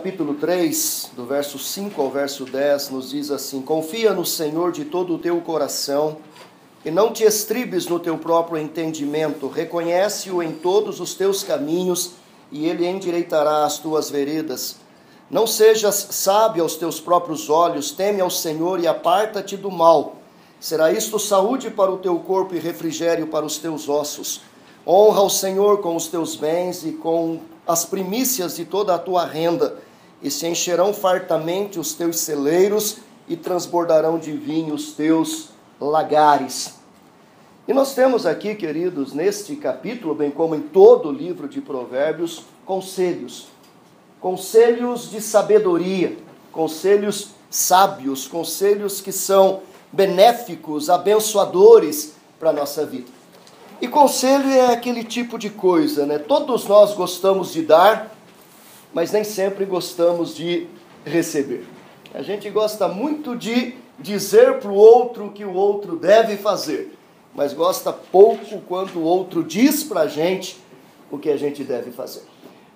Capítulo 3, do verso 5 ao verso 10, nos diz assim: confia no Senhor de todo o teu coração e não te estribes no teu próprio entendimento, reconhece-o em todos os teus caminhos e ele endireitará as tuas veredas. Não sejas sábio aos teus próprios olhos, teme ao Senhor e aparta-te do mal. Será isto saúde para o teu corpo e refrigério para os teus ossos. Honra ao Senhor com os teus bens e com as primícias de toda a tua renda, e se encherão fartamente os teus celeiros e transbordarão de vinho os teus lagares. E nós temos aqui, queridos, neste capítulo, bem como em todo o livro de Provérbios, conselhos de sabedoria, conselhos sábios, conselhos que são benéficos, abençoadores para a nossa vida. E conselho é aquele tipo de coisa, né? Todos nós gostamos de dar, mas nem sempre gostamos de receber. A gente gosta muito de dizer para o outro o que o outro deve fazer, mas gosta pouco quando o outro diz para a gente o que a gente deve fazer.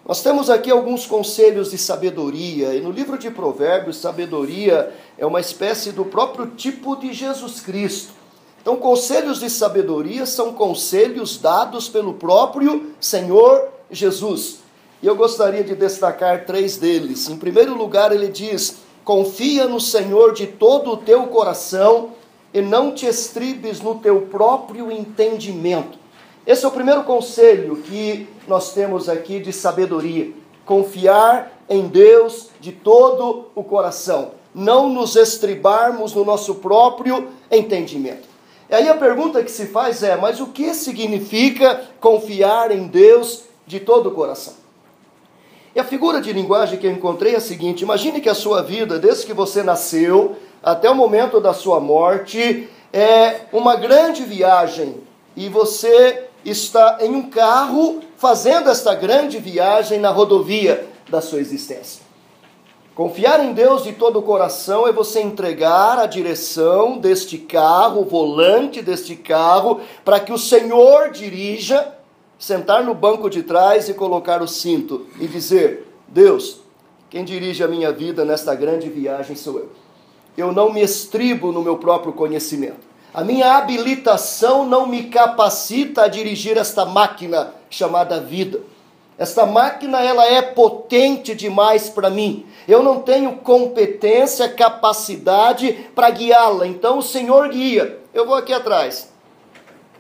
Nós temos aqui alguns conselhos de sabedoria, e no livro de Provérbios, sabedoria é uma espécie do próprio tipo de Jesus Cristo. Então, conselhos de sabedoria são conselhos dados pelo próprio Senhor Jesus. E eu gostaria de destacar 3 deles. Em primeiro lugar, ele diz: confia no Senhor de todo o teu coração e não te estribes no teu próprio entendimento. Esse é o primeiro conselho que nós temos aqui de sabedoria. Confiar em Deus de todo o coração. Não nos estribarmos no nosso próprio entendimento. E aí a pergunta que se faz é: mas o que significa confiar em Deus de todo o coração? E a figura de linguagem que eu encontrei é a seguinte: imagine que a sua vida, desde que você nasceu até o momento da sua morte, é uma grande viagem. E você está em um carro fazendo esta grande viagem na rodovia da sua existência. Confiar em Deus de todo o coração é você entregar a direção deste carro, o volante deste carro, para que o Senhor dirija, sentar no banco de trás e colocar o cinto e dizer: Deus, quem dirige a minha vida nesta grande viagem sou eu. Eu não me estribo no meu próprio conhecimento. A minha habilitação não me capacita a dirigir esta máquina chamada vida. Esta máquina, ela é potente demais para mim. Eu não tenho competência, capacidade para guiá-la. Então o Senhor guia. Eu vou aqui atrás.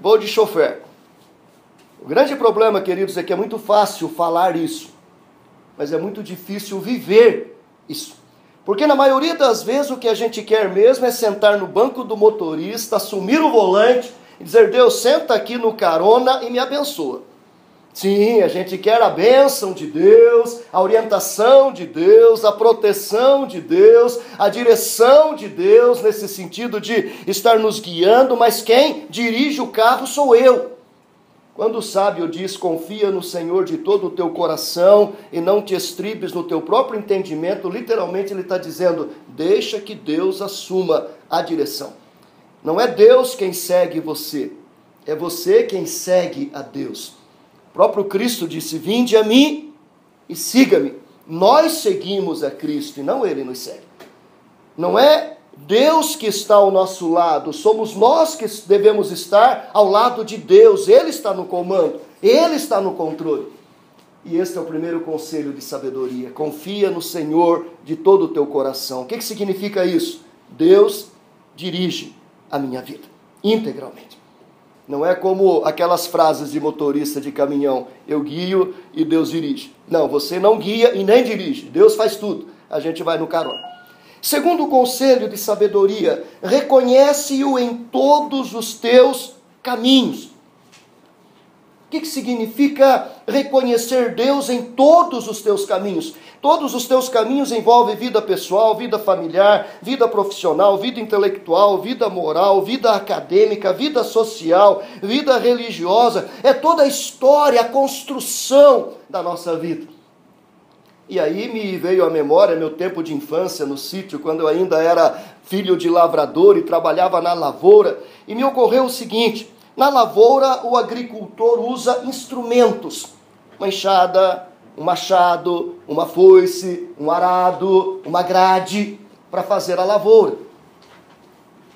Vou de chofer. O grande problema, queridos, é que é muito fácil falar isso, mas é muito difícil viver isso. Porque na maioria das vezes o que a gente quer mesmo é sentar no banco do motorista, assumir o volante e dizer: Deus, senta aqui no carona e me abençoa. Sim, a gente quer a bênção de Deus, a orientação de Deus, a proteção de Deus, a direção de Deus, nesse sentido de estar nos guiando, mas quem dirige o carro sou eu. Quando o sábio diz: confia no Senhor de todo o teu coração e não te estribes no teu próprio entendimento, literalmente ele está dizendo: deixa que Deus assuma a direção. Não é Deus quem segue você, é você quem segue a Deus. O próprio Cristo disse: vinde a mim e siga-me. Nós seguimos a Cristo e não Ele nos segue. Não é Deus que está ao nosso lado, somos nós que devemos estar ao lado de Deus. Ele está no comando, Ele está no controle. E este é o primeiro conselho de sabedoria: confia no Senhor de todo o teu coração. O que significa isso? Deus dirige a minha vida integralmente. Não é como aquelas frases de motorista de caminhão: eu guio e Deus dirige. Não, você não guia e nem dirige. Deus faz tudo. A gente vai no carona. Segundo conselho de sabedoria: reconhece-o em todos os teus caminhos. O que significa reconhecer Deus em todos os teus caminhos? Todos os teus caminhos envolvem vida pessoal, vida familiar, vida profissional, vida intelectual, vida moral, vida acadêmica, vida social, vida religiosa. É toda a história, a construção da nossa vida. E aí me veio à memória meu tempo de infância no sítio, quando eu ainda era filho de lavrador e trabalhava na lavoura. E me ocorreu o seguinte: na lavoura o agricultor usa instrumentos, uma enxada, um machado, uma foice, um arado, uma grade para fazer a lavoura.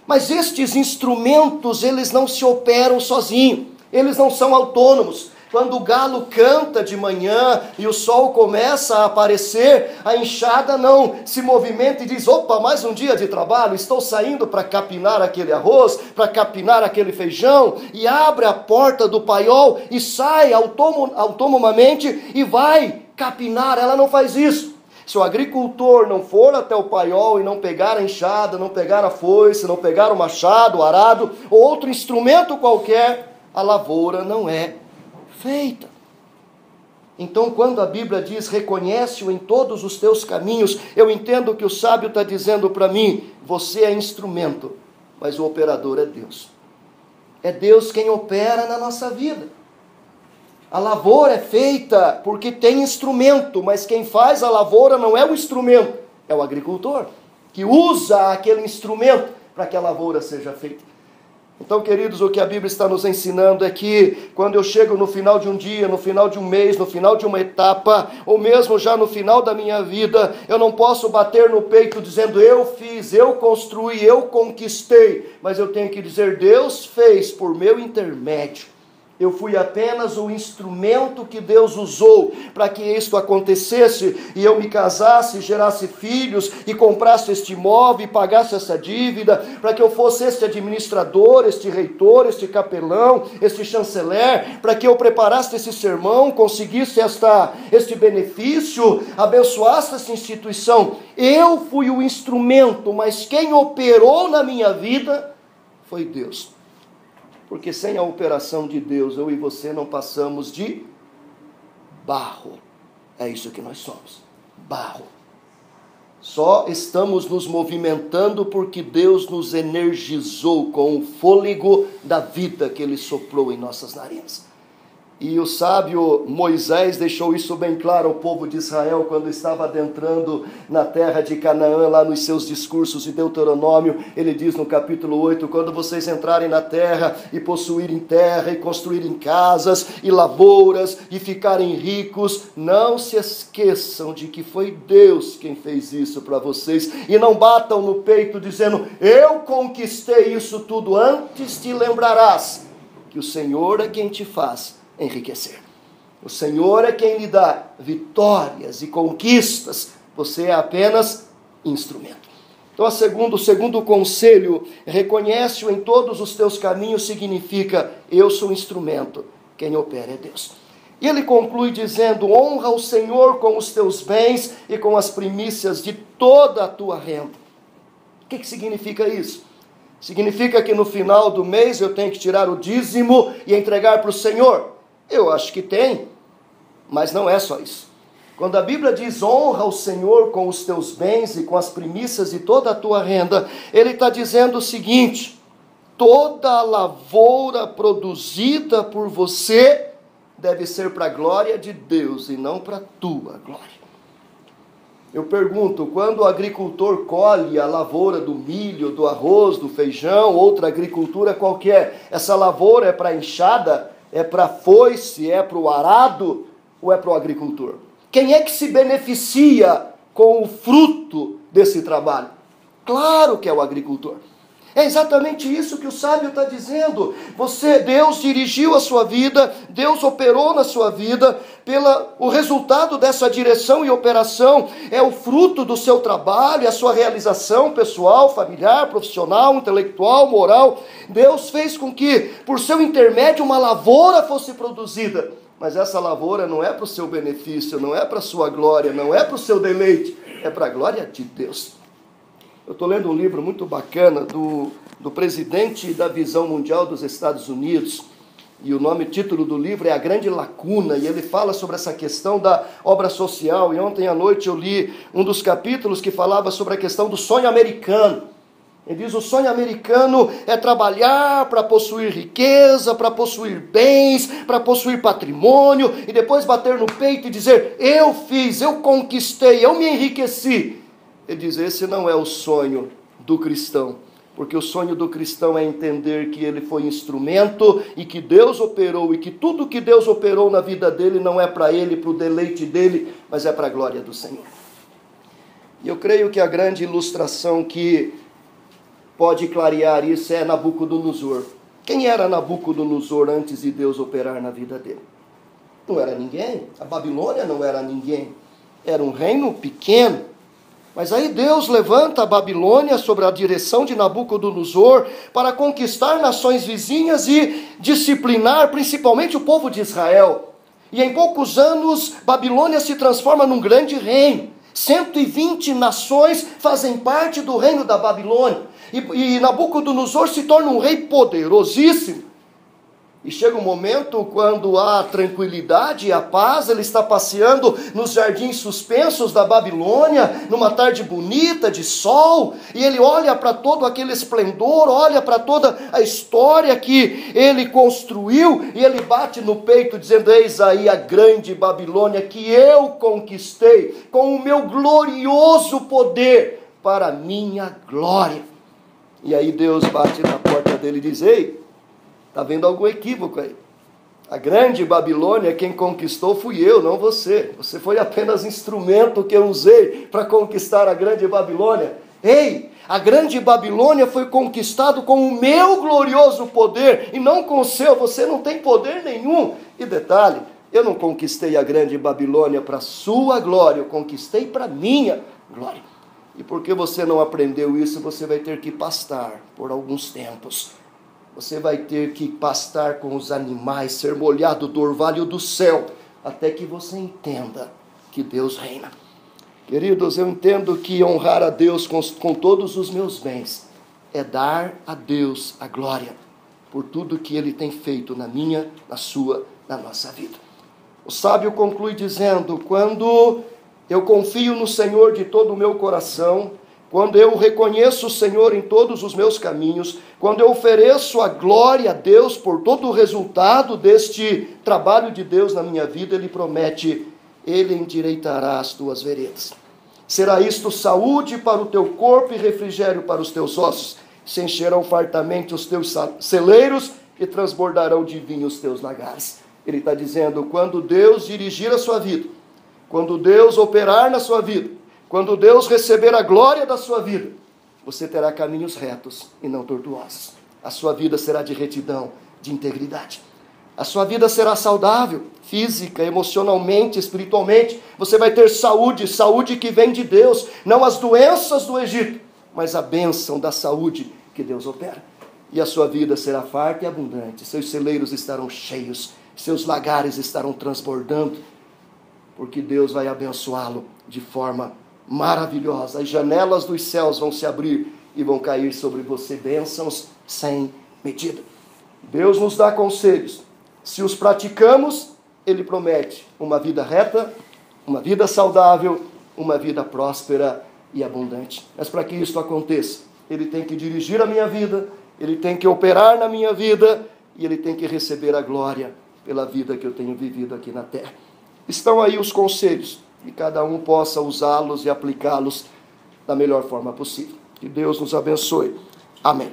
Mas estes instrumentos, eles não se operam sozinhos, eles não são autônomos. Quando o galo canta de manhã e o sol começa a aparecer, a enxada não se movimenta e diz: opa, mais um dia de trabalho, estou saindo para capinar aquele arroz, para capinar aquele feijão, e abre a porta do paiol e sai autonomamente e vai capinar. Ela não faz isso. Se o agricultor não for até o paiol e não pegar a enxada, não pegar a foice, não pegar o machado, o arado ou outro instrumento qualquer, a lavoura não é feita. Então, quando a Bíblia diz: reconhece-o em todos os teus caminhos, eu entendo que o sábio está dizendo para mim: você é instrumento, mas o operador é Deus. É Deus quem opera na nossa vida. A lavoura é feita porque tem instrumento, mas quem faz a lavoura não é o instrumento, é o agricultor, que usa aquele instrumento para que a lavoura seja feita. Então, queridos, o que a Bíblia está nos ensinando é que quando eu chego no final de um dia, no final de um mês, no final de uma etapa, ou mesmo já no final da minha vida, eu não posso bater no peito dizendo: eu fiz, eu construí, eu conquistei, mas eu tenho que dizer: Deus fez por meu intermédio. Eu fui apenas o instrumento que Deus usou para que isto acontecesse, e eu me casasse, gerasse filhos, e comprasse este imóvel, e pagasse essa dívida, para que eu fosse este administrador, este reitor, este capelão, este chanceler, para que eu preparasse esse sermão, conseguisse este benefício, abençoasse essa instituição. Eu fui o instrumento, mas quem operou na minha vida foi Deus. Porque sem a operação de Deus, eu e você não passamos de barro. É isso que nós somos, barro. Só estamos nos movimentando porque Deus nos energizou com o fôlego da vida que Ele soprou em nossas narinas. E o sábio Moisés deixou isso bem claro ao povo de Israel quando estava adentrando na terra de Canaã, lá nos seus discursos de Deuteronômio. Ele diz no capítulo 8, quando vocês entrarem na terra e possuírem terra e construírem casas e lavouras e ficarem ricos, não se esqueçam de que foi Deus quem fez isso para vocês, e não batam no peito dizendo: eu conquistei isso tudo. Antes te lembrarás que o Senhor é quem te faz enriquecer. O Senhor é quem lhe dá vitórias e conquistas. Você é apenas instrumento. Então, o segundo conselho: reconhece-o em todos os teus caminhos, significa: eu sou instrumento, quem opera é Deus. E ele conclui dizendo: honra o Senhor com os teus bens e com as primícias de toda a tua renda. O que significa isso? Significa que no final do mês eu tenho que tirar o dízimo e entregar para o Senhor? Eu acho que tem, mas não é só isso. Quando a Bíblia diz: honra o Senhor com os teus bens e com as primícias de toda a tua renda, ele está dizendo o seguinte: toda a lavoura produzida por você deve ser para a glória de Deus e não para a tua glória. Eu pergunto, quando o agricultor colhe a lavoura do milho, do arroz, do feijão, outra agricultura qualquer, essa lavoura é para a enxada, é para a foice, é para o arado ou é para o agricultor? Quem é que se beneficia com o fruto desse trabalho? Claro que é o agricultor. É exatamente isso que o sábio está dizendo. Deus dirigiu a sua vida, Deus operou na sua vida, o resultado dessa direção e operação é o fruto do seu trabalho, a sua realização pessoal, familiar, profissional, intelectual, moral. Deus fez com que, por seu intermédio, uma lavoura fosse produzida. Mas essa lavoura não é para o seu benefício, não é para a sua glória, não é para o seu deleite, é para a glória de Deus. Eu estou lendo um livro muito bacana do presidente da Visão Mundial dos Estados Unidos, e o título do livro é A Grande Lacuna, e ele fala sobre essa questão da obra social. E ontem à noite eu li um dos capítulos que falava sobre a questão do sonho americano. Ele diz: o sonho americano é trabalhar para possuir riqueza, para possuir bens, para possuir patrimônio, e depois bater no peito e dizer: eu fiz, eu conquistei, eu me enriqueci. Ele diz: esse não é o sonho do cristão. Porque o sonho do cristão é entender que ele foi instrumento e que Deus operou, e que tudo que Deus operou na vida dele não é para ele, para o deleite dele, mas é para a glória do Senhor. E eu creio que a grande ilustração que pode clarear isso é Nabucodonosor. Quem era Nabucodonosor antes de Deus operar na vida dele? Não era ninguém. A Babilônia não era ninguém. Era um reino pequeno. Mas aí Deus levanta a Babilônia sobre a direção de Nabucodonosor para conquistar nações vizinhas e disciplinar principalmente o povo de Israel. E em poucos anos, Babilônia se transforma num grande reino. 120 nações fazem parte do reino da Babilônia. E Nabucodonosor se torna um rei poderosíssimo. E chega um momento quando há tranquilidade e a paz, ele está passeando nos jardins suspensos da Babilônia, numa tarde bonita de sol, e ele olha para todo aquele esplendor, olha para toda a história que ele construiu, e ele bate no peito dizendo: eis aí a grande Babilônia que eu conquistei com o meu glorioso poder para a minha glória. E aí Deus bate na porta dele e diz: ei, está vendo algum equívoco aí? A grande Babilônia, quem conquistou fui eu, não você. Você foi apenas instrumento que eu usei para conquistar a grande Babilônia. Ei, a grande Babilônia foi conquistado com o meu glorioso poder e não com o seu. Você não tem poder nenhum. E detalhe, eu não conquistei a grande Babilônia para a sua glória, eu conquistei para a minha glória. E porque você não aprendeu isso, você vai ter que pastar por alguns tempos. Você vai ter que pastar com os animais, ser molhado do orvalho do céu, até que você entenda que Deus reina. Queridos, eu entendo que honrar a Deus com todos os meus bens é dar a Deus a glória por tudo que Ele tem feito na minha, na sua, na nossa vida. O sábio conclui dizendo: quando eu confio no Senhor de todo o meu coração, quando eu reconheço o Senhor em todos os meus caminhos, quando eu ofereço a glória a Deus por todo o resultado deste trabalho de Deus na minha vida, Ele promete: Ele endireitará as tuas veredas. Será isto saúde para o teu corpo e refrigério para os teus ossos. Se encherão fartamente os teus celeiros e transbordarão de vinho os teus lagares. Ele está dizendo: quando Deus dirigir a sua vida, quando Deus operar na sua vida, quando Deus receber a glória da sua vida, você terá caminhos retos e não tortuosos. A sua vida será de retidão, de integridade. A sua vida será saudável, física, emocionalmente, espiritualmente. Você vai ter saúde, saúde que vem de Deus. Não as doenças do Egito, mas a bênção da saúde que Deus opera. E a sua vida será farta e abundante. Seus celeiros estarão cheios, seus lagares estarão transbordando, porque Deus vai abençoá-lo de forma maravilhosa. As janelas dos céus vão se abrir e vão cair sobre você bênçãos sem medida. Deus nos dá conselhos. Se os praticamos, Ele promete uma vida reta, uma vida saudável, uma vida próspera e abundante. Mas para que isso aconteça, Ele tem que dirigir a minha vida, Ele tem que operar na minha vida e Ele tem que receber a glória pela vida que eu tenho vivido aqui na terra. Estão aí os conselhos, e cada um possa usá-los e aplicá-los da melhor forma possível. Que Deus nos abençoe. Amém.